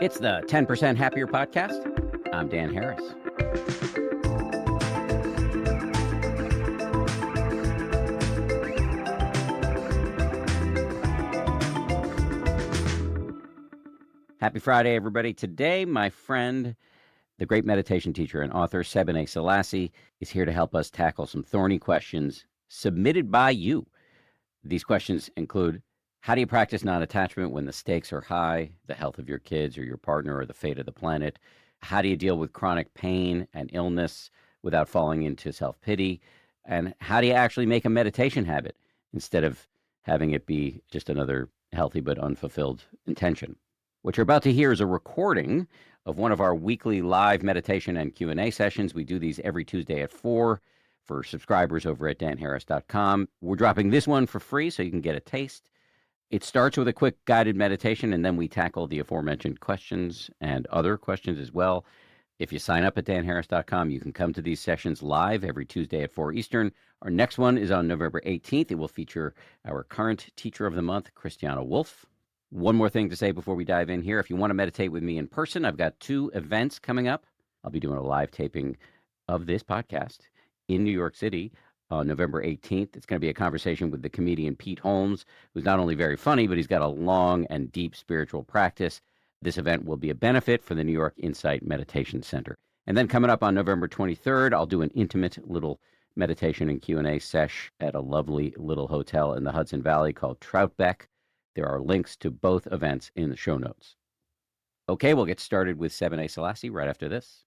It's the 10% Happier Podcast. I'm Dan Harris. Happy Friday, everybody. Today, my friend, the great meditation teacher and author, Sebene Selassie, is here to help us tackle some thorny questions submitted by you. These questions include: how do you practice non-attachment when the stakes are high, the health of your kids or your partner or the fate of the planet? How do you deal with chronic pain and illness without falling into self-pity? And how do you actually make a meditation habit instead of having it be just another healthy but unfulfilled intention? What you're about to hear is a recording of one of our weekly live meditation and Q&A sessions. We do these every Tuesday at 4 for subscribers over at danharris.com. We're dropping this one for free so you can get a taste. It starts with a quick guided meditation, and then we tackle the aforementioned questions and other questions as well. If you sign up at danharris.com, you can come to these sessions live every Tuesday at 4 Eastern. Our next one is on November 18th. It will feature our current teacher of the month, Christiana Wolf. One more thing to say before we dive in here. If you want to meditate with me in person, I've got 2 events coming up. I'll be doing a live taping of this podcast in New York City on November 18th. It's going to be a conversation with the comedian Pete Holmes, who's not only very funny, but he's got a long and deep spiritual practice. This event will be a benefit for the New York Insight Meditation Center. And then coming up on November 23rd, I'll do an intimate little meditation and Q&A sesh at a lovely little hotel in the Hudson Valley called Troutbeck. There are links to both events in the show notes. Okay, we'll get started with Sebene Selassie right after this.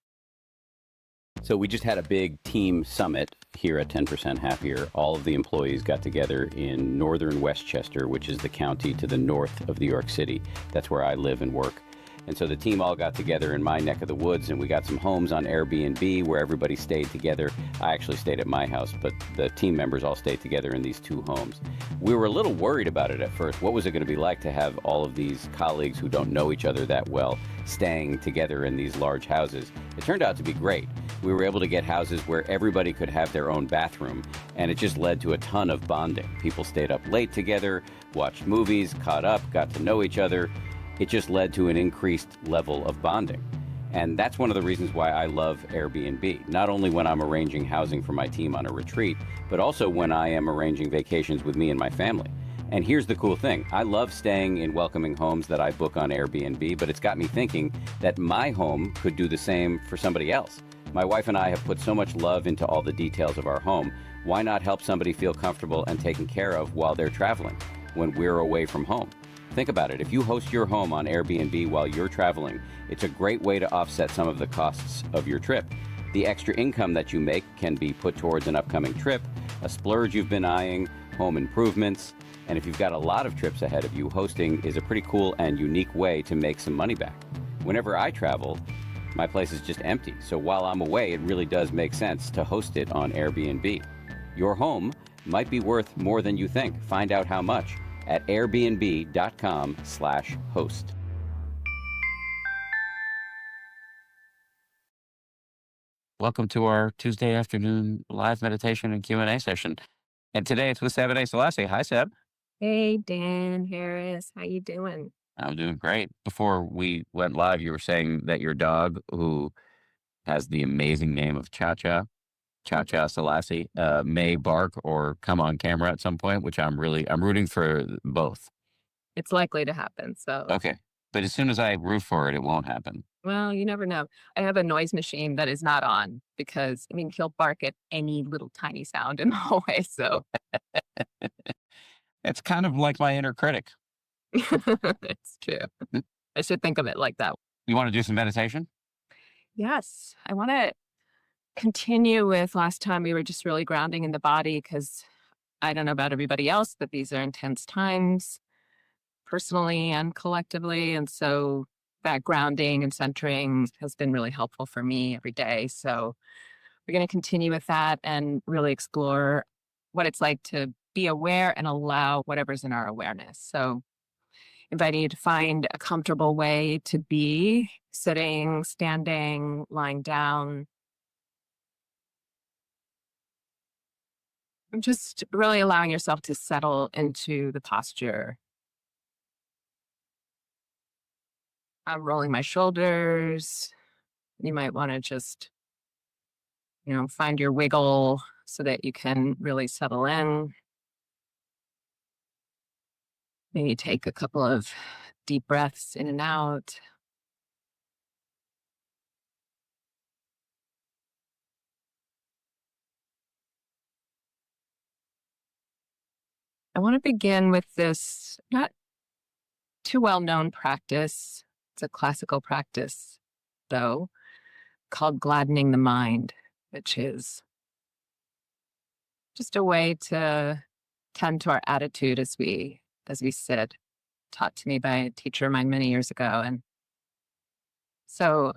So we just had a big team summit here at 10% Happier. All of the employees got together in northern Westchester, which is the county to the north of New York City. That's where I live and work. And so the team all got together in my neck of the woods, and we got some homes on Airbnb where everybody stayed together. I actually stayed at my house, but the team members all stayed together in these 2 homes. We were a little worried about it at first. What was it going to be like to have all of these colleagues who don't know each other that well staying together in these large houses? It turned out to be great. We were able to get houses where everybody could have their own bathroom, and it just led to a ton of bonding. People stayed up late together, watched movies, caught up, got to know each other. It just led to an increased level of bonding. And that's one of the reasons why I love Airbnb, not only when I'm arranging housing for my team on a retreat, but also when I am arranging vacations with me and my family. And here's the cool thing. I love staying in welcoming homes that I book on Airbnb, but it's got me thinking that my home could do the same for somebody else. My wife and I have put so much love into all the details of our home. Why not help somebody feel comfortable and taken care of while they're traveling, when we're away from home? Think about it. If you host your home on Airbnb while you're traveling, it's a great way to offset some of the costs of your trip. The extra income that you make can be put towards an upcoming trip, a splurge you've been eyeing, home improvements, and if you've got a lot of trips ahead of you, hosting is a pretty cool and unique way to make some money back. Whenever I travel, my place is just empty, so while I'm away, it really does make sense to host it on Airbnb. Your home might be worth more than you think. Find out how much at airbnb.com/host. Welcome to our Tuesday afternoon live meditation and Q&A session. And today it's with Sebene Selassie. Hi, Seb. Hey, Dan Harris. How you doing? I'm doing great. Before we went live, you were saying that your dog, who has the amazing name of Cha-Cha Selassie, may bark or come on camera at some point, which I'm rooting for both. It's likely to happen. So, Okay. But as soon as I root for it, it won't happen. well, you never know. I have a noise machine that is not on because, he'll bark at any little tiny sound in the hallway. So, It's kind of like my inner critic. it's true. I should think of it like that. You want to do some meditation? Yes. I want to continue with last time we were just really grounding in the body because I don't know about everybody else, but these are intense times personally and collectively. And so that grounding and centering has been really helpful for me every day. So we're going to continue with that and really explore what it's like to be aware and allow whatever's in our awareness. So inviting you to find a comfortable way to be sitting, standing, lying down. Just really allowing yourself to settle into the posture. I'm rolling my shoulders. You might want to just, find your wiggle so that you can really settle in. Maybe take a couple of deep breaths in and out. I want to begin with this not too well known practice. It's a classical practice, though, called gladdening the mind, which is just a way to tend to our attitude as we sit, taught to me by a teacher of mine many years ago. And so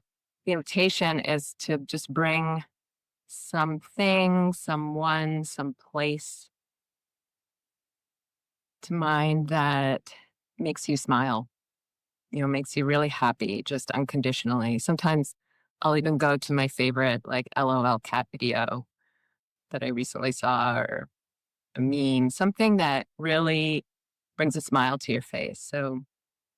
the invitation is to just bring something, someone, some place to mind that makes you smile, makes you really happy, just unconditionally. Sometimes I'll even go to my favorite, like LOL cat video that I recently saw, or a meme, something that really brings a smile to your face. So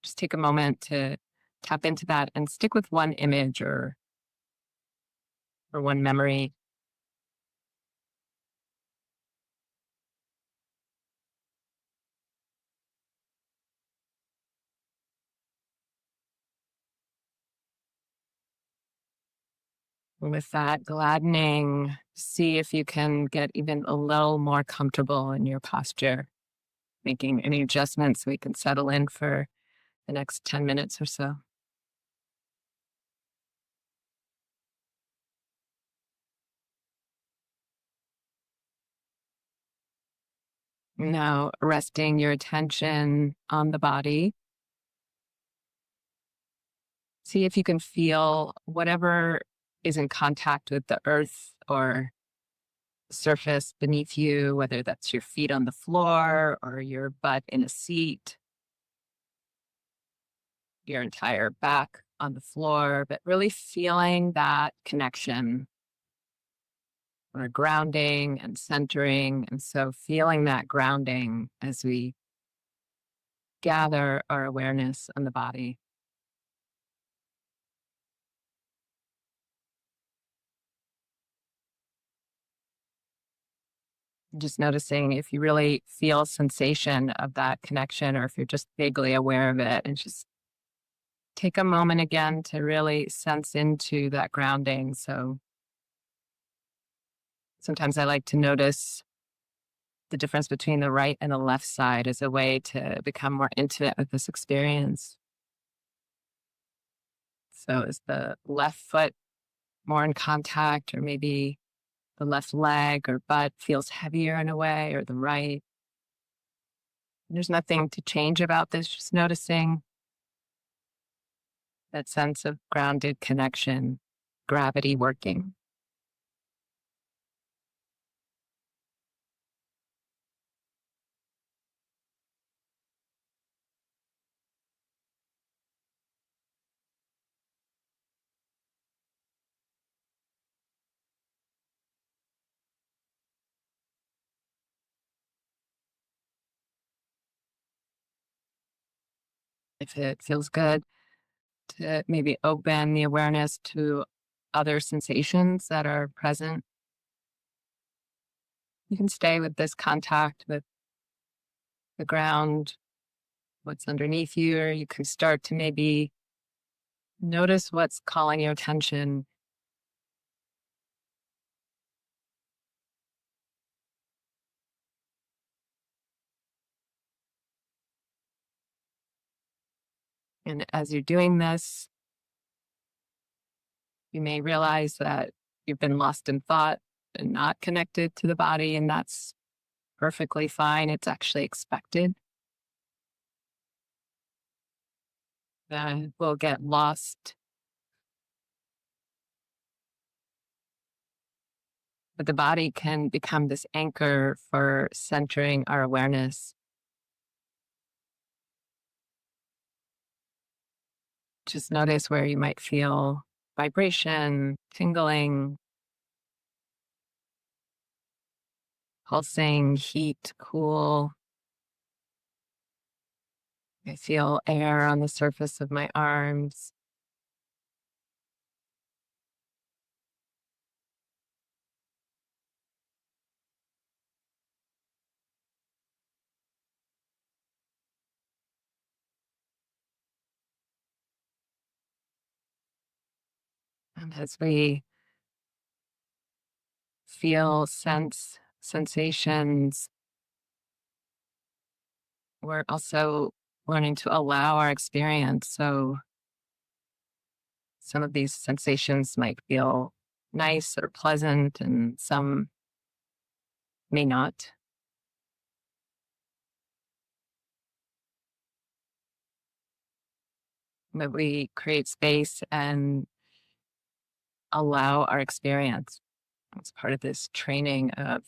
just take a moment to tap into that and stick with one image or one memory. With that gladdening, see if you can get even a little more comfortable in your posture, making any adjustments so we can settle in for the next 10 minutes or so. Now, resting your attention on the body. See if you can feel whatever is in contact with the earth or surface beneath you, whether that's your feet on the floor or your butt in a seat, your entire back on the floor, but really feeling that connection or grounding and centering. And so feeling that grounding as we gather our awareness on the body. Just noticing if you really feel sensation of that connection or if you're just vaguely aware of it, and just take a moment again to really sense into that grounding. So sometimes I like to notice the difference between the right and the left side as a way to become more intimate with this experience. So is the left foot more in contact, or maybe the left leg or butt feels heavier in a way, or the right? There's nothing to change about this, just noticing that sense of grounded connection, gravity working. If it feels good, to maybe open the awareness to other sensations that are present. You can stay with this contact with the ground, what's underneath you, or you can start to maybe notice what's calling your attention. And as you're doing this, you may realize that you've been lost in thought and not connected to the body, and that's perfectly fine. It's actually expected that we'll get lost, but the body can become this anchor for centering our awareness. Just notice where you might feel vibration, tingling, pulsing, heat, cool. I feel air on the surface of my arms. And as we feel, sense sensations, we're also learning to allow our experience. So some of these sensations might feel nice or pleasant, and some may not. But we create space and allow our experience. It's part of this training of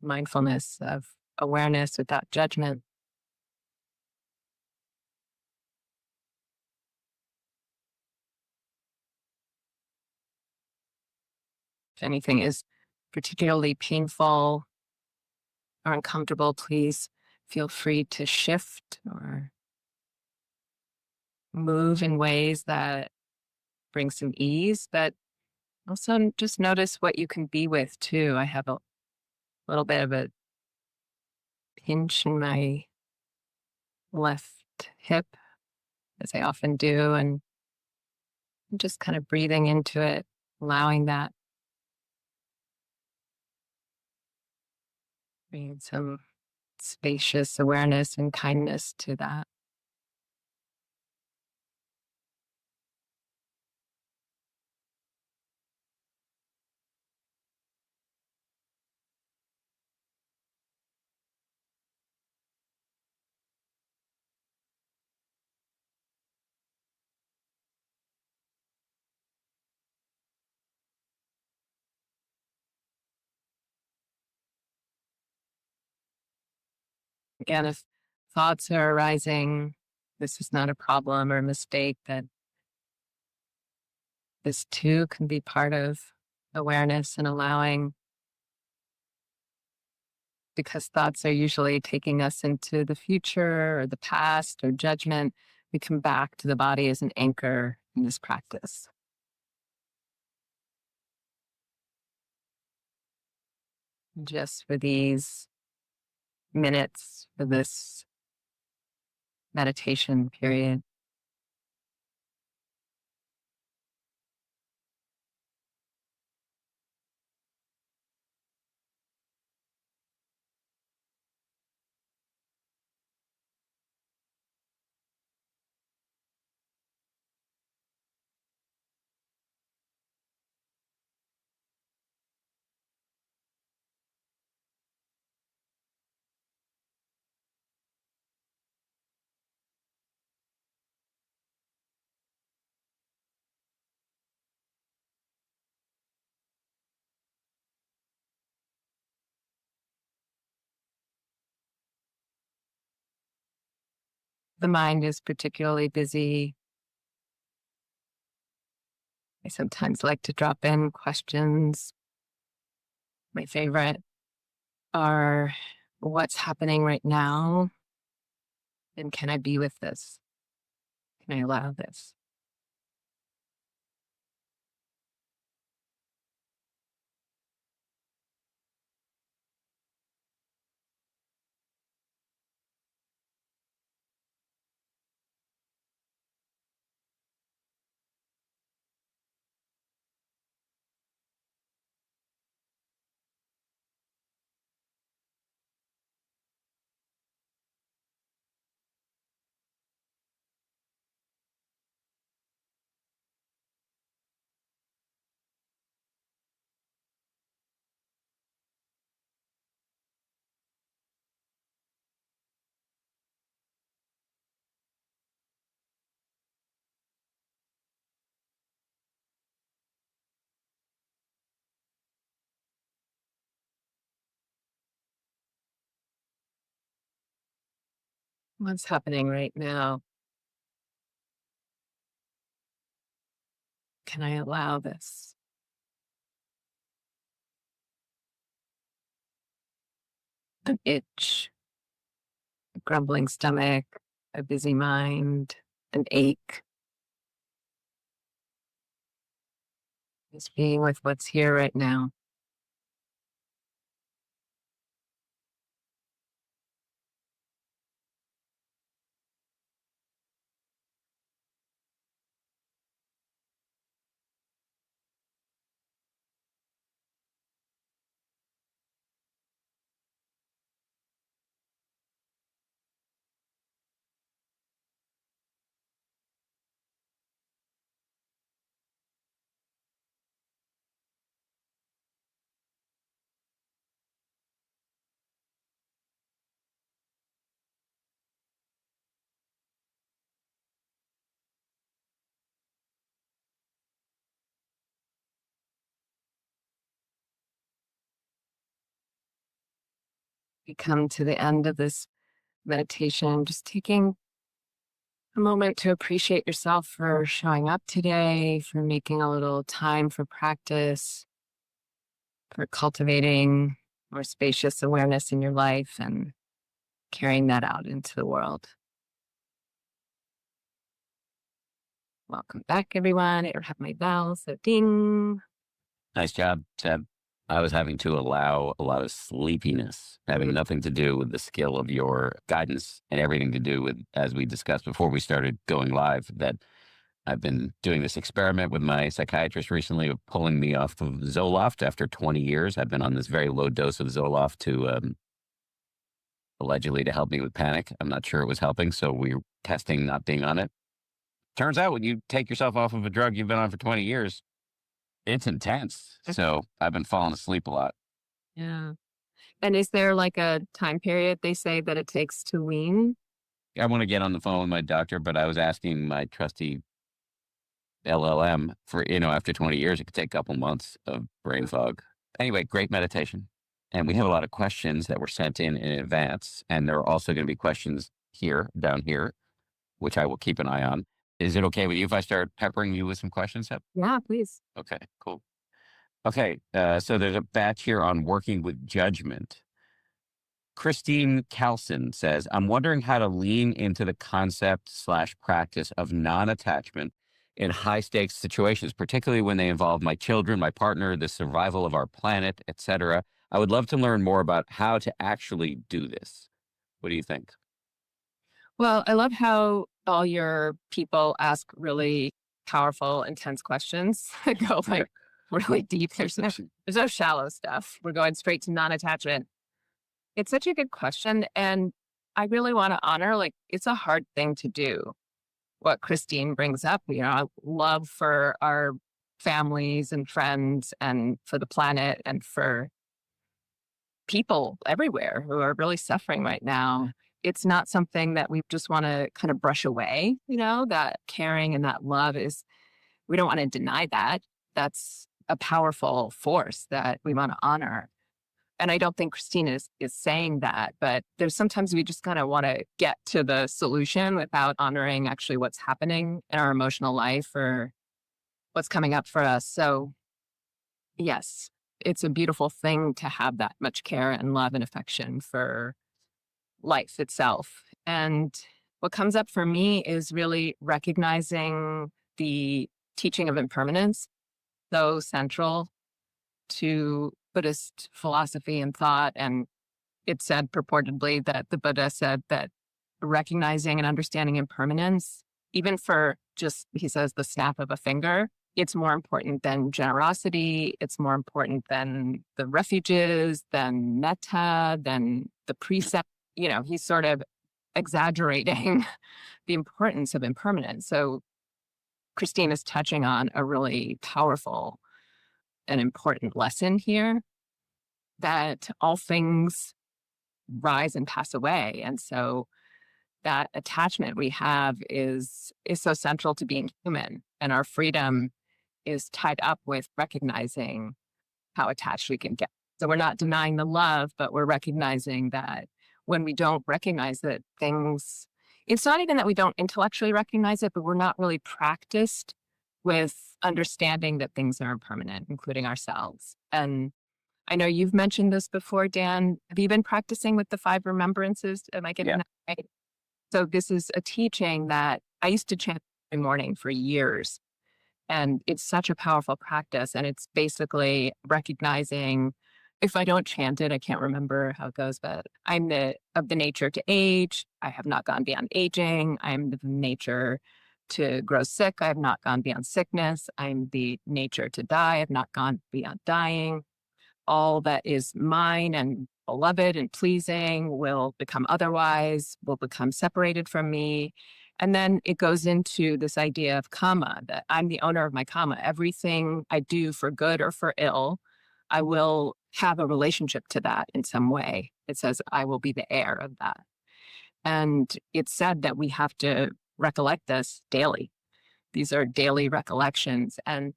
mindfulness, of awareness without judgment. If anything is particularly painful or uncomfortable, please feel free to shift or move in ways that bring some ease, but also just notice what you can be with too. I have a little bit of a pinch in my left hip, as I often do, and I'm just kind of breathing into it, allowing that, bringing some spacious awareness and kindness to that. Again, if thoughts are arising, this is not a problem or a mistake, that this too can be part of awareness and allowing, because thoughts are usually taking us into the future or the past or judgment. We come back to the body as an anchor in this practice. Just for these minutes, for this meditation period, the mind is particularly busy. I sometimes like to drop in questions. My favorite are, what's happening right now? And can I be with this? Can I allow this? What's happening right now? Can I allow this? An itch, a grumbling stomach, a busy mind, an ache. Just being with what's here right now. We come to the end of this meditation, just taking a moment to appreciate yourself for showing up today, for making a little time for practice, for cultivating more spacious awareness in your life and carrying that out into the world. Welcome back, everyone. I don't have my bell, so ding. Nice job, Seb. I was having to allow a lot of sleepiness, having nothing to do with the skill of your guidance and everything to do with, as we discussed before we started going live, that I've been doing this experiment with my psychiatrist recently of pulling me off of Zoloft after 20 years. I've been on this very low dose of Zoloft to allegedly to help me with panic. I'm not sure it was helping, so we're testing not being on it. Turns out when you take yourself off of a drug you've been on for 20 years, it's intense. So I've been falling asleep a lot. Yeah. And is there like a time period they say that it takes to wean? I want to get on the phone with my doctor, but I was asking my trusty LLM for, after 20 years, it could take a couple months of brain fog. Anyway, great meditation. And we have a lot of questions that were sent in advance. And there are also going to be questions down here, which I will keep an eye on. Is it okay with you if I start peppering you with some questions, Seb? Yeah, please. Okay, cool. Okay, so there's a batch here on working with judgment. Christine Calson says, I'm wondering how to lean into the concept/practice of non-attachment in high stakes situations, particularly when they involve my children, my partner, the survival of our planet, etc. I would love to learn more about how to actually do this. What do you think? Well, I love how all your people ask really powerful, intense questions that go like really deep. There's no shallow stuff. We're going straight to non-attachment. It's such a good question. And I really want to honor, like, it's a hard thing to do. What Christine brings up, love for our families and friends and for the planet and for people everywhere who are really suffering right now. It's not something that we just want to kind of brush away, that caring and that love we don't want to deny that. That's a powerful force that we want to honor. And I don't think Christine is saying that, but there's sometimes we just kind of want to get to the solution without honoring actually what's happening in our emotional life or what's coming up for us. So yes, it's a beautiful thing to have that much care and love and affection for life itself. And what comes up for me is really recognizing the teaching of impermanence, so central to Buddhist philosophy and thought. And it said purportedly that the Buddha said that recognizing and understanding impermanence, even for just, he says, the snap of a finger, it's more important than generosity. It's more important than the refuges, than metta, than the precept. He's sort of exaggerating the importance of impermanence. So Christine is touching on a really powerful and important lesson here, that all things rise and pass away. And so that attachment we have is so central to being human. And our freedom is tied up with recognizing how attached we can get. So we're not denying the love, but we're recognizing that when we don't recognize that things, it's not even that we don't intellectually recognize it, but we're not really practiced with understanding that things are impermanent, including ourselves. And I know you've mentioned this before, Dan. Have you been practicing with the 5 remembrances? Am I getting that right? So this is a teaching that I used to chant every morning for years. And it's such a powerful practice. And it's basically recognizing if I don't chant it, I can't remember how it goes, but I'm of the nature to age. I have not gone beyond aging. I'm the nature to grow sick. I have not gone beyond sickness. I'm the nature to die. I have not gone beyond dying. All that is mine and beloved and pleasing will become otherwise, will become separated from me. And then it goes into this idea of karma, that I'm the owner of my karma. Everything I do for good or for ill, I will have a relationship to that in some way. It says I will be the heir of that. And it's said that we have to recollect this daily. These are daily recollections. And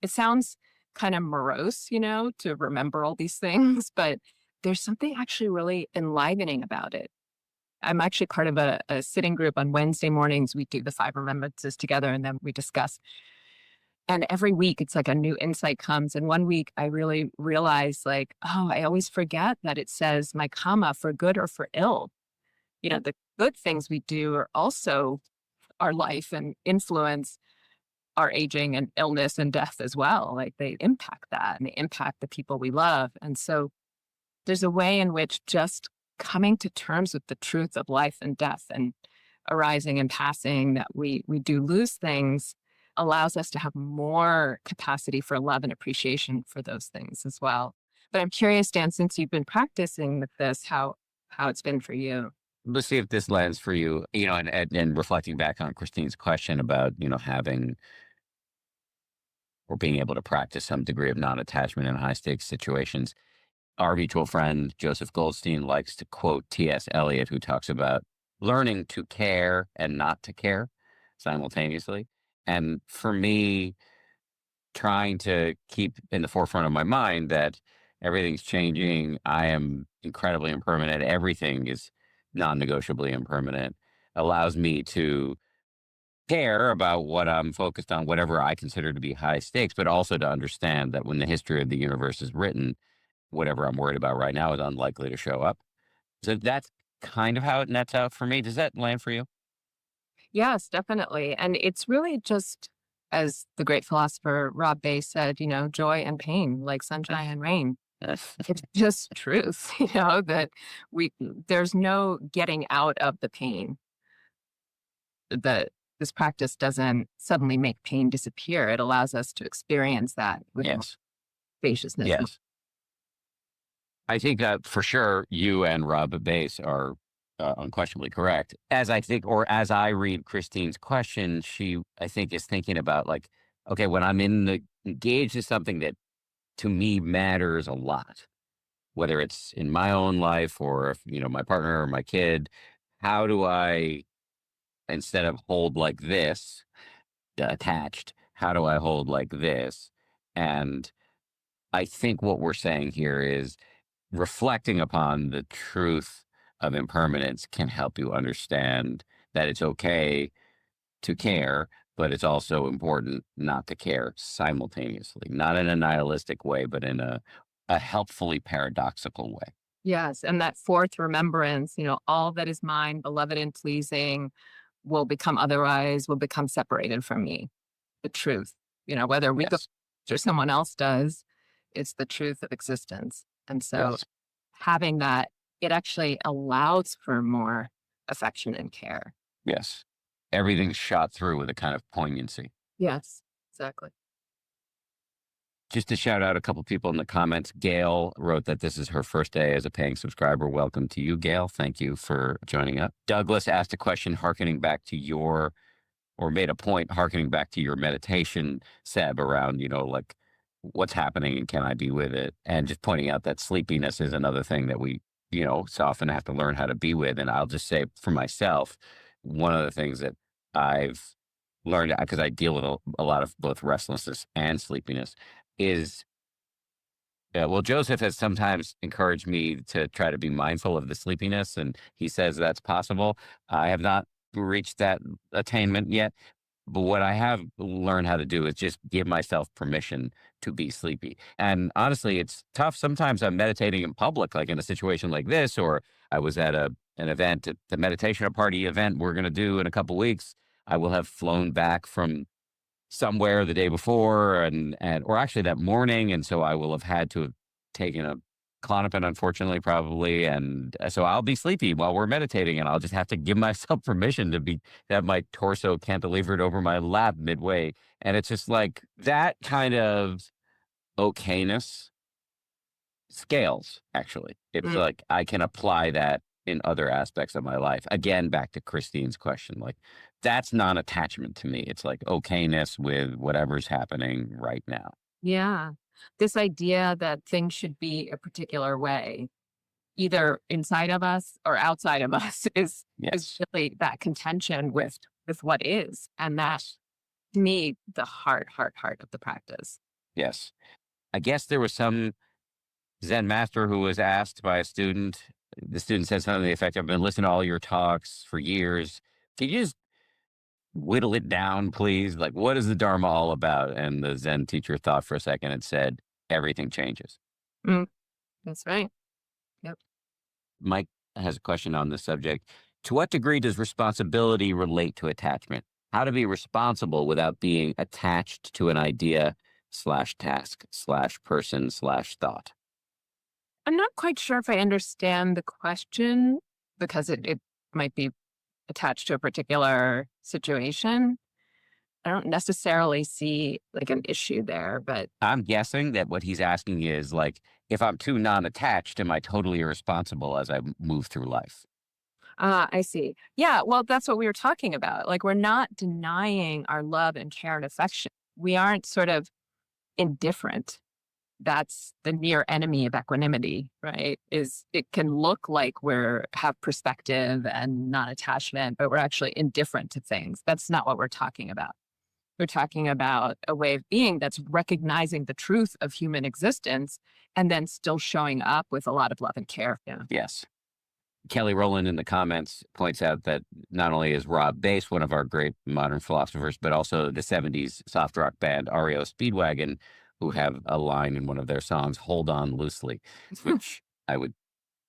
it sounds kind of morose, to remember all these things, but there's something actually really enlivening about it. I'm actually part of a sitting group on Wednesday mornings. We do the 5 remembrances together and then we discuss. And every week it's like a new insight comes. And one week I really realized I always forget that it says my karma for good or for ill. The good things we do are also our life and influence our aging and illness and death as well. Like they impact that and they impact the people we love. And so there's a way in which just coming to terms with the truth of life and death and arising and passing, that we do lose things, allows us to have more capacity for love and appreciation for those things as well. But I'm curious, Dan, since you've been practicing with this, how it's been for you. Let's see if this lands for you, and reflecting back on Christine's question about, having or being able to practice some degree of non-attachment in high stakes situations. Our mutual friend, Joseph Goldstein, likes to quote T.S. Eliot, who talks about learning to care and not to care simultaneously. And for me, trying to keep in the forefront of my mind that everything's changing. I am incredibly impermanent. Everything is non-negotiably impermanent. Allows me to care about what I'm focused on, whatever I consider to be high stakes, but also to understand that when the history of the universe is written, whatever I'm worried about right now is unlikely to show up. So that's kind of how it nets out for me. Does that land for you? Yes, definitely. And it's really just, as the great philosopher Rob Bay said, joy and pain, like sunshine and rain. Yes. It's just truth, that there's no getting out of the pain. That this practice doesn't suddenly make pain disappear. It allows us to experience that with more Yes. spaciousness. Yes. I think that for sure you and Rob Base are unquestionably correct. As I think, or as I read Christine's question, she, I think, is thinking about okay, when I'm engaged in something that to me matters a lot, whether it's in my own life or if, my partner or my kid, how do I, instead of hold like this, attached, how do I hold like this? And I think what we're saying here is reflecting upon the truth of impermanence can help you understand that it's okay to care, but it's also important not to care simultaneously, not in a nihilistic way, but in a helpfully paradoxical way. Yes. And that fourth remembrance, all that is mine, beloved and pleasing, will become otherwise, will become separated from me. The truth, whether we go Yes. or someone else does, it's the truth of existence. And so Yes. having that, it actually allows for more affection and care. Yes. Everything's shot through with a kind of poignancy. Yes, exactly. Just to shout out a couple people in the comments. Gail wrote that this is her first day as a paying subscriber. Welcome to you, Gail. Thank you for joining up. Douglas asked a question harkening back to or made a point harkening back to your meditation, Seb, around, what's happening and can I be with it? And just pointing out that sleepiness is another thing that we, so often have to learn how to be with. And I'll just say for myself, one of the things that I've learned, because I deal with a lot of both restlessness and sleepiness, is well, Joseph has sometimes encouraged me to try to be mindful of the sleepiness, and he says that's possible. I have not reached that attainment yet, but what I have learned how to do is just give myself permission to be sleepy. And honestly, it's tough. Sometimes I'm meditating in public, like in a situation like this, or I was at an event, the meditation party event we're going to do in a couple weeks. I will have flown back from somewhere the day before or actually that morning. And so I will have had to have taken a Klonopin, unfortunately, probably. And so I'll be sleepy while we're meditating, and I'll just have to give myself permission to have my torso cantilevered over my lap midway. And it's just like that kind of okayness scales, actually. It's Mm. like I can apply that in other aspects of my life. Again, back to Christine's question, like that's non-attachment to me. It's like okayness with whatever's happening right now. Yeah. This idea that things should be a particular way, either inside of us or outside of us, is Yes. really that contention with what is. And that's to me the heart of the practice. Yes. I guess there was some Zen master who was asked by a student. The student said something to the effect, I've been listening to all your talks for years. Can you just whittle it down, please? Like, what is the Dharma all about? And the Zen teacher thought for a second and said, everything changes. Mm, that's right. Yep. Mike has a question on this subject. To what degree does responsibility relate to attachment? How to be responsible without being attached to an idea slash task slash person slash thought? I'm not quite sure if I understand the question because it might be attached to a particular situation. I don't necessarily see like an issue there, but I'm guessing that what he's asking is like, if I'm too non-attached, am I totally irresponsible as I move through life? I see. Yeah, well, that's what we were talking about. Like, we're not denying our love and care and affection. We aren't sort of indifferent. That's the near enemy of equanimity, right? Is it can look like we're have perspective and non-attachment, but we're actually indifferent to things. That's not what we're talking about. We're talking about a way of being that's recognizing the truth of human existence and then still showing up with a lot of love and care. Yeah. Yes. Kelly Rowland in the comments points out that not only is Rob Bass one of our great modern philosophers, but also the 70s soft rock band REO Speedwagon, who have a line in one of their songs, Hold On Loosely, which I would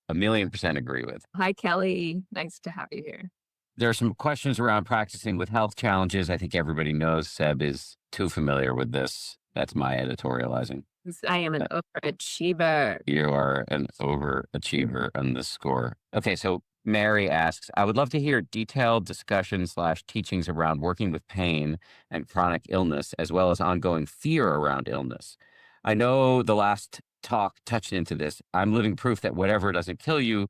1,000,000% agree with. Hi, Kelly. Nice to have you here. There are some questions around practicing with health challenges. I think everybody knows Seb is too familiar with this. That's my editorializing. I am an overachiever. You are an overachiever on this score. Okay, so Mary asks, I would love to hear detailed discussion slash teachings around working with pain and chronic illness, as well as ongoing fear around illness. I know the last talk touched into this. I'm living proof that whatever doesn't kill you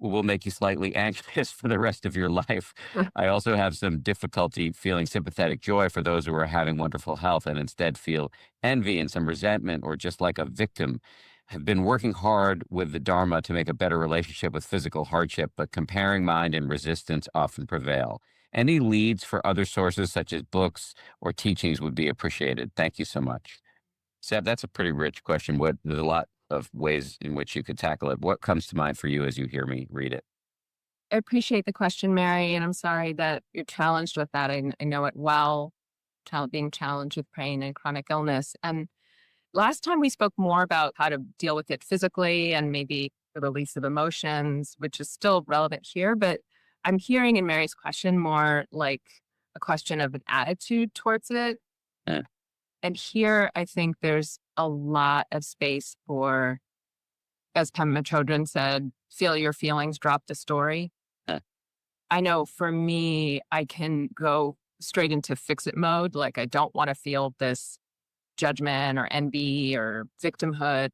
will make you slightly anxious for the rest of your life. I also have some difficulty feeling sympathetic joy for those who are having wonderful health and instead feel envy and some resentment or just like a victim. Have been working hard with the Dharma to make a better relationship with physical hardship, but comparing mind and resistance often prevail. Any leads for other sources such as books or teachings would be appreciated. Thank you so much. Seb, that's a pretty rich question. There's a lot of ways in which you could tackle it. What comes to mind for you as you hear me read it? I appreciate the question, Mary, and I'm sorry that you're challenged with that. I know it well, being challenged with pain and chronic illness. And last time we spoke more about how to deal with it physically and maybe the release of emotions, which is still relevant here. But I'm hearing in Mary's question more like a question of an attitude towards it. Eh, And here, I think there's a lot of space for, as Pema Chodron said, feel your feelings, drop the story. eh, I know for me, I can go straight into fix it mode. Like, I don't want to feel this judgment or envy or victimhood.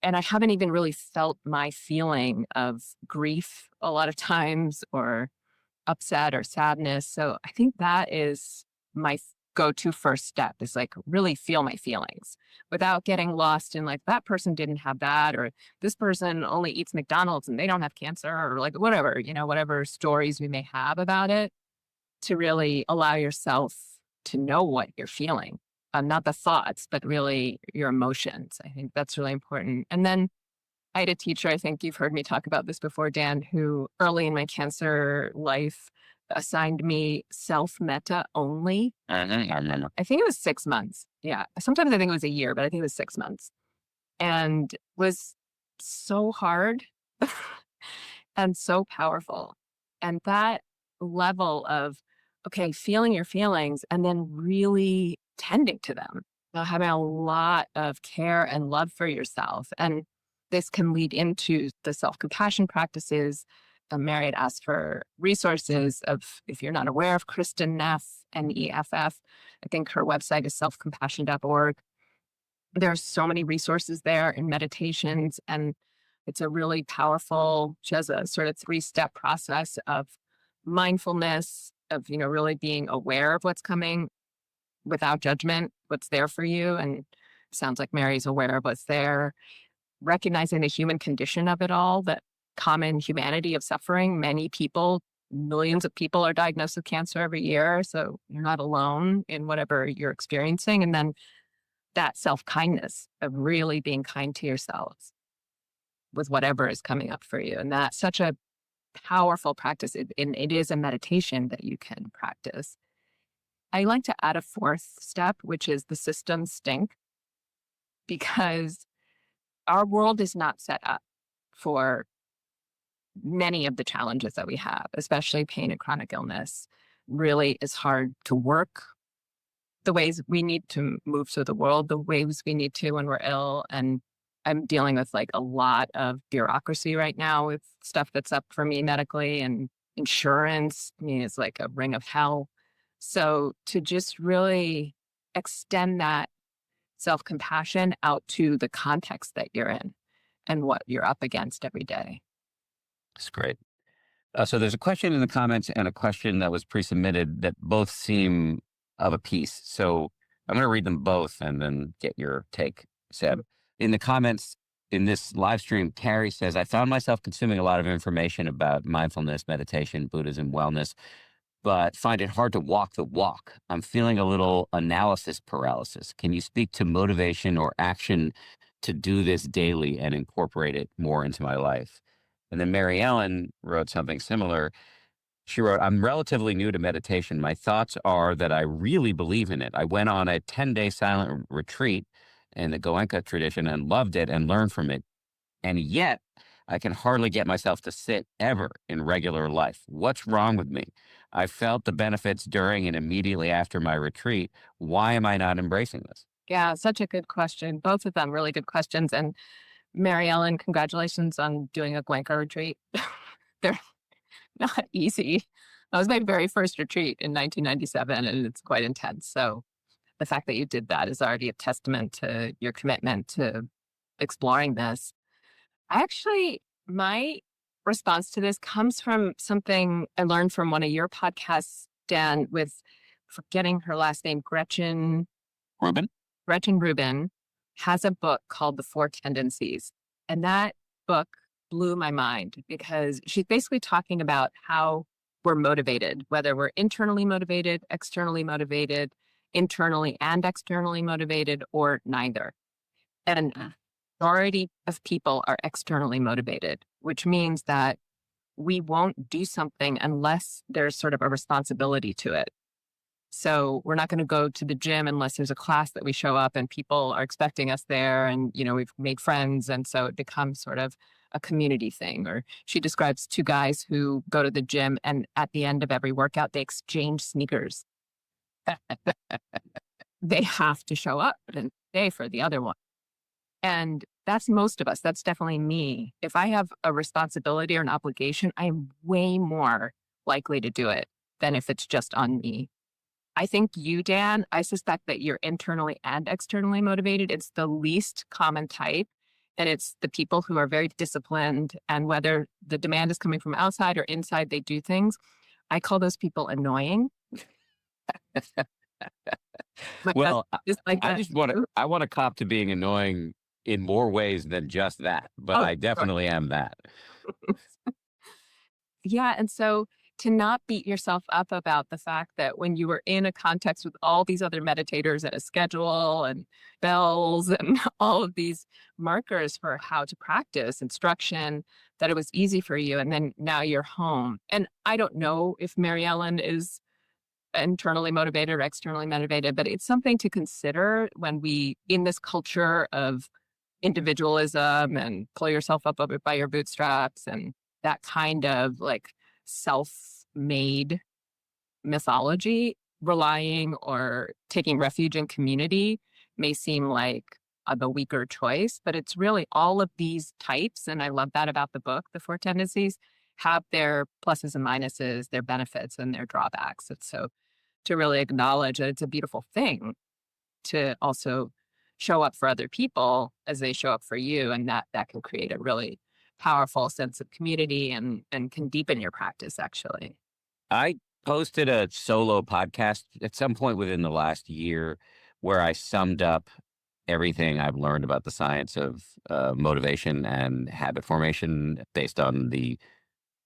And I haven't even really felt my feeling of grief a lot of times or upset or sadness. So I think that is my go-to first step is like really feel my feelings without getting lost in like that person didn't have that or this person only eats McDonald's and they don't have cancer or like whatever, whatever stories we may have about it, to really allow yourself to know what you're feeling. Not the thoughts, but really your emotions. I think that's really important. And then I had a teacher, I think you've heard me talk about this before, Dan, who early in my cancer life assigned me self-metta only. I think it was 6 months. Yeah. Sometimes I think it was a year, but I think it was 6 months. And was so hard. and so powerful. And that level of, okay, feeling your feelings and then really tending to them, having a lot of care and love for yourself. And this can lead into the self compassion practices. Mary had asked for resources of, if you're not aware of Kristen Neff, Neff, I think her website is selfcompassion.org. There are so many resources there in meditations, and it's a really powerful, she has a sort of 3-step process of mindfulness, of, really being aware of what's coming without judgment, what's there for you. And it sounds like Mary's aware of what's there, recognizing the human condition of it all, that common humanity of suffering. Many people, millions of people are diagnosed with cancer every year. So you're not alone in whatever you're experiencing. And then that self-kindness of really being kind to yourselves with whatever is coming up for you. And that's such a powerful practice. And it is a meditation that you can practice. I like to add a 4th step, which is the systems stink, because our world is not set up for many of the challenges that we have, especially pain and chronic illness. Really is hard to work the ways we need to move through the world, the ways we need to when we're ill. And I'm dealing with like a lot of bureaucracy right now with stuff that's up for me medically, and insurance. I mean, it's like a ring of hell. So to just really extend that self-compassion out to the context that you're in and what you're up against every day. That's great. So there's a question in the comments and a question that was pre-submitted that both seem of a piece. So I'm going to read them both and then get your take, Seb. In the comments in this live stream, Carrie says, I found myself consuming a lot of information about mindfulness, meditation, Buddhism, wellness, but find it hard to walk the walk. I'm feeling a little analysis paralysis. Can you speak to motivation or action to do this daily and incorporate it more into my life? And then Mary Ellen wrote something similar. She wrote, I'm relatively new to meditation. My thoughts are that I really believe in it. I went on a 10-day silent retreat in the Goenka tradition and loved it and learned from it. And yet I can hardly get myself to sit ever in regular life. What's wrong with me? I felt the benefits during and immediately after my retreat. Why am I not embracing this? Yeah, such a good question. Both of them really good questions. And Mary Ellen, congratulations on doing a Goenka retreat. They're not easy. That was my very first retreat in 1997, and it's quite intense. So the fact that you did that is already a testament to your commitment to exploring this. My response to this comes from something I learned from one of your podcasts, Dan, with forgetting her last name, Gretchen Rubin has a book called The 4 Tendencies. And that book blew my mind because she's basically talking about how we're motivated, whether we're internally motivated, externally motivated, internally and externally motivated, or neither. And majority of people are externally motivated, which means that we won't do something unless there's sort of a responsibility to it. So we're not going to go to the gym unless there's a class that we show up and people are expecting us there, and, we've made friends. And so it becomes sort of a community thing. Or she describes 2 guys who go to the gym, and at the end of every workout, they exchange sneakers. They have to show up and stay for the other one. And that's most of us. That's definitely me. If I have a responsibility or an obligation, I'm way more likely to do it than if it's just on me. I think you, Dan, I suspect that you're internally and externally motivated. It's the least common type. And it's the people who are very disciplined, and whether the demand is coming from outside or inside, they do things. I call those people annoying. Well, I I want to cop to being annoying in more ways than just that, but I definitely am that. Yeah. And so to not beat yourself up about the fact that when you were in a context with all these other meditators and a schedule and bells and all of these markers for how to practice instruction, that it was easy for you. And then now you're home. And I don't know if Mary Ellen is internally motivated or externally motivated, but it's something to consider when in this culture of individualism and pull yourself up by your bootstraps and that kind of like self-made mythology, relying or taking refuge in community may seem like the weaker choice, but it's really all of these types. And I love that about the book, The Four Tendencies, have their pluses and minuses, their benefits and their drawbacks. And so to really acknowledge that it's a beautiful thing to also show up for other people as they show up for you. And that can create a really powerful sense of community and can deepen your practice, actually. I posted a solo podcast at some point within the last year where I summed up everything I've learned about the science of motivation and habit formation based on the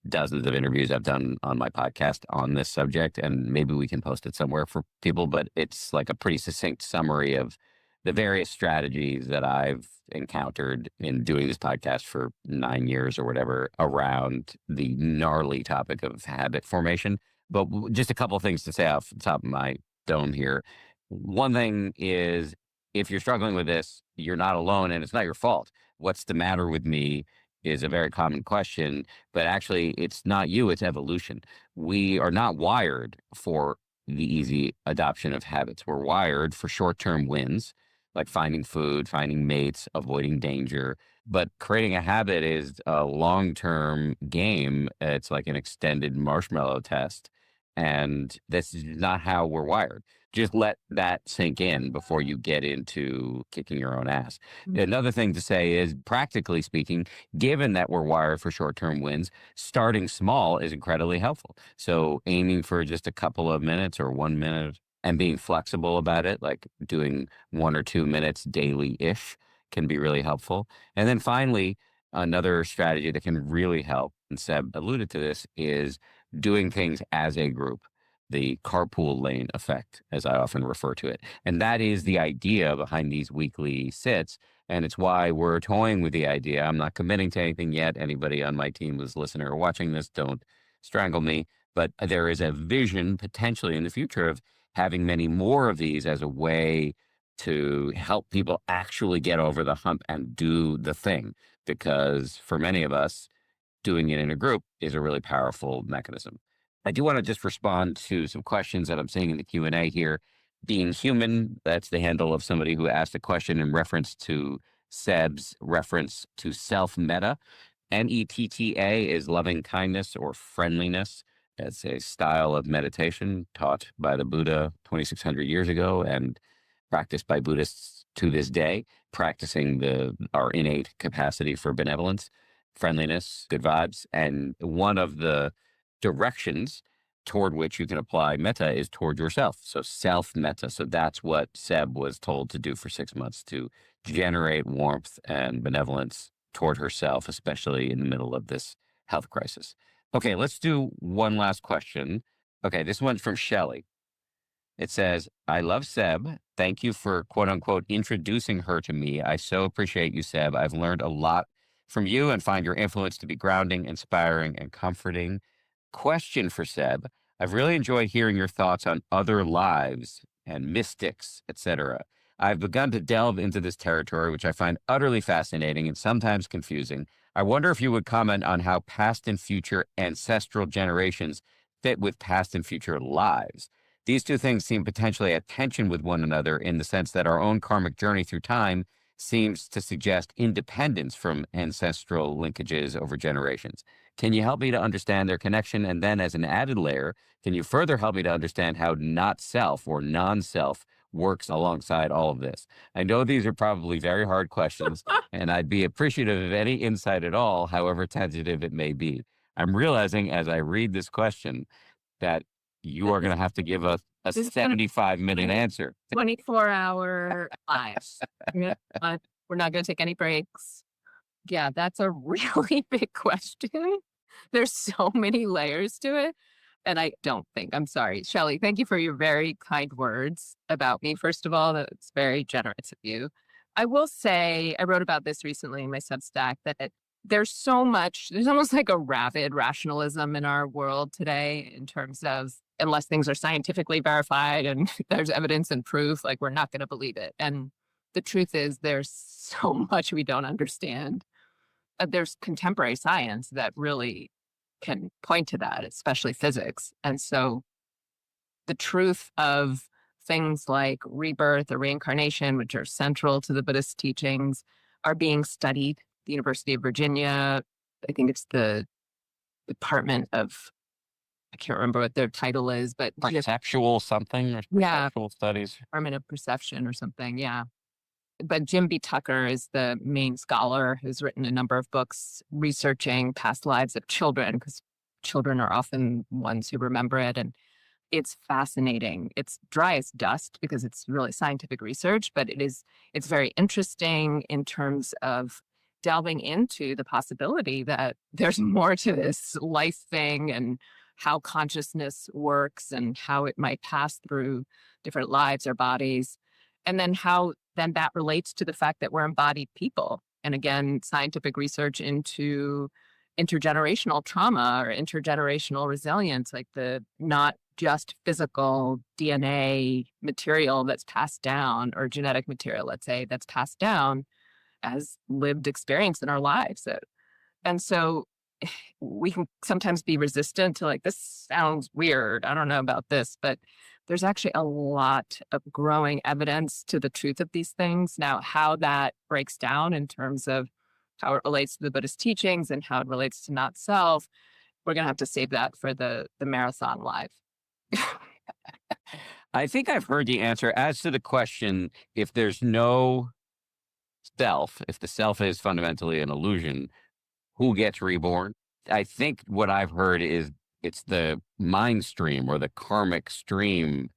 dozens of interviews I've done on my podcast on this subject. And maybe we can post it somewhere for people, but it's like a pretty succinct summary of the various strategies that I've encountered in doing this podcast for 9 years or whatever around the gnarly topic of habit formation. But just a couple of things to say off the top of my dome here. One thing is, if you're struggling with this, you're not alone and it's not your fault. What's the matter with me is a very common question, but actually it's not you, it's evolution. We are not wired for the easy adoption of habits. We're wired for short-term wins, like finding food, finding mates, avoiding danger. But creating a habit is a long-term game. It's like an extended marshmallow test. And this is not how we're wired. Just let that sink in before you get into kicking your own ass. Another thing to say is, practically speaking, given that we're wired for short-term wins, starting small is incredibly helpful. So aiming for just a couple of minutes or 1 minute and being flexible about it, like doing 1 or 2 minutes daily-ish, can be really helpful. And then finally, another strategy that can really help, and Seb alluded to this, is doing things as a group, the carpool lane effect, as I often refer to it. And that is the idea behind these weekly sits. And it's why we're toying with the idea. I'm not committing to anything yet. Anybody on my team who's listening or watching this, don't strangle me. But there is a vision potentially in the future of having many more of these as a way to help people actually get over the hump and do the thing. Because for many of us, doing it in a group is a really powerful mechanism. I do want to just respond to some questions that I'm seeing in the Q&A here. Being human, that's the handle of somebody who asked a question in reference to Seb's reference to self-metta. METTA is loving kindness or friendliness. It's a style of meditation taught by the Buddha 2,600 years ago and practiced by Buddhists to this day, practicing our innate capacity for benevolence, friendliness, good vibes. And one of the directions toward which you can apply metta is toward yourself. So self-metta. So that's what Seb was told to do for 6 months, to generate warmth and benevolence toward herself, especially in the middle of this health crisis. Okay, let's do one last question. Okay, this one's from Shelley. It says, I love Seb. Thank you for, quote unquote, introducing her to me. I so appreciate you, Seb. I've learned a lot from you and find your influence to be grounding, inspiring, and comforting. Question for Seb. I've really enjoyed hearing your thoughts on other lives and mystics, etc. I've begun to delve into this territory, which I find utterly fascinating and sometimes confusing. I wonder if you would comment on how past and future ancestral generations fit with past and future lives. These two things seem potentially at tension with one another in the sense that our own karmic journey through time seems to suggest independence from ancestral linkages over generations. Can you help me to understand their connection? And then as an added layer, can you further help me to understand how not self or non-self works alongside all of this? I know these are probably very hard questions, and I'd be appreciative of any insight at all, however tentative it may be. I'm realizing as I read this question that you are going to have to give us a 75-minute answer. 24-hour lives. We're not going to take any breaks. Yeah, that's a really big question. There's so many layers to it. And I'm sorry, Shelley, thank you for your very kind words about me. First of all, that's very generous of you. I will say, I wrote about this recently in my Substack, that there's almost like a rabid rationalism in our world today in terms of, unless things are scientifically verified and there's evidence and proof, like we're not going to believe it. And the truth is there's so much we don't understand. there's contemporary science that really can point to that, especially physics. And so the truth of things like rebirth or reincarnation, which are central to the Buddhist teachings, are being studied. The University of Virginia, I think it's the Department of, I can't remember what their title is, but Perceptual something or yeah, perceptual studies. Department of Perception or something. Yeah. But Jim B. Tucker is the main scholar who's written a number of books researching past lives of children, because children are often ones who remember it. And it's fascinating. It's dry as dust because it's really scientific research, but it's very interesting in terms of delving into the possibility that there's more to this life thing and how consciousness works and how it might pass through different lives or bodies. And then how then that relates to the fact that we're embodied people. And again, scientific research into intergenerational trauma or intergenerational resilience, like the not just physical DNA material that's passed down or genetic material, let's say, that's passed down as lived experience in our lives. And so we can sometimes be resistant to like, this sounds weird. I don't know about this, but there's actually a lot of growing evidence to the truth of these things. Now, how that breaks down in terms of how it relates to the Buddhist teachings and how it relates to not self, we're going to have to save that for the marathon live. I think I've heard the answer as to the question, if there's no self, if the self is fundamentally an illusion, who gets reborn? I think what I've heard is it's the mind stream or the karmic stream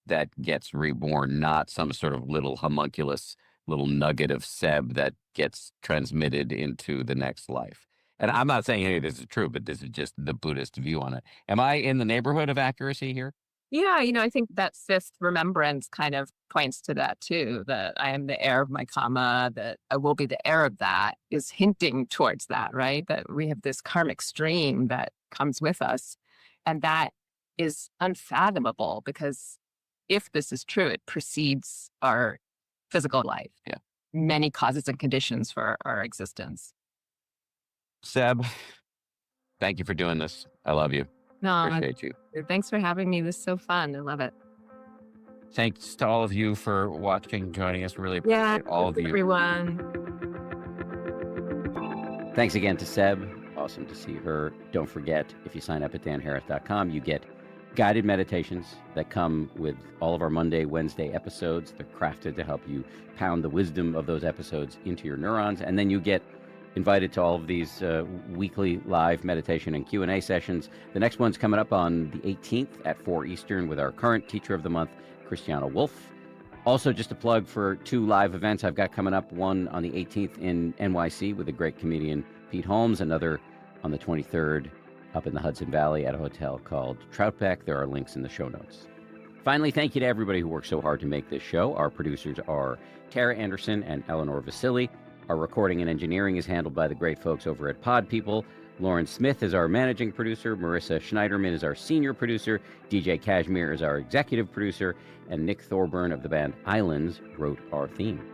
that gets reborn, not some sort of little homunculus, little nugget of Seb that gets transmitted into the next life. And I'm not saying any of this is true, but this is just the Buddhist view on it. Am I in the neighborhood of accuracy here? Yeah, I think that fifth remembrance kind of points to that too, that I am the heir of my karma, that I will be the heir of that, is hinting towards that, right? That we have this karmic stream that comes with us. And that is unfathomable because if this is true, it precedes our physical life. Yeah. Many causes and conditions for our existence. Seb, thank you for doing this. I love you. No, Appreciate you. thanks for having me. This is so fun. I love it. Thanks to all of you for watching, joining us. Really appreciate all of you. Everyone. Thanks again to Seb. Awesome to see her. Don't forget, if you sign up at danharris.com, you get guided meditations that come with all of our Monday, Wednesday episodes. They're crafted to help you pound the wisdom of those episodes into your neurons. And then you get invited to all of these weekly live meditation and Q&A sessions. The next one's coming up on the 18th at 4 Eastern with our current teacher of the month, Christiana Wolf. Also, just a plug for 2 live events I've got coming up. One on the 18th in NYC with the great comedian Pete Holmes. Another on the 23rd up in the Hudson Valley at a hotel called Troutbeck. There are links in the show notes. Finally, thank you to everybody who worked so hard to make this show. Our producers are Tara Anderson and Eleanor Vasili. Our recording and engineering is handled by the great folks over at Pod People. Lauren Smith is our managing producer. Marissa Schneiderman is our senior producer. DJ Kashmir is our executive producer. And Nick Thorburn of the band Islands wrote our theme.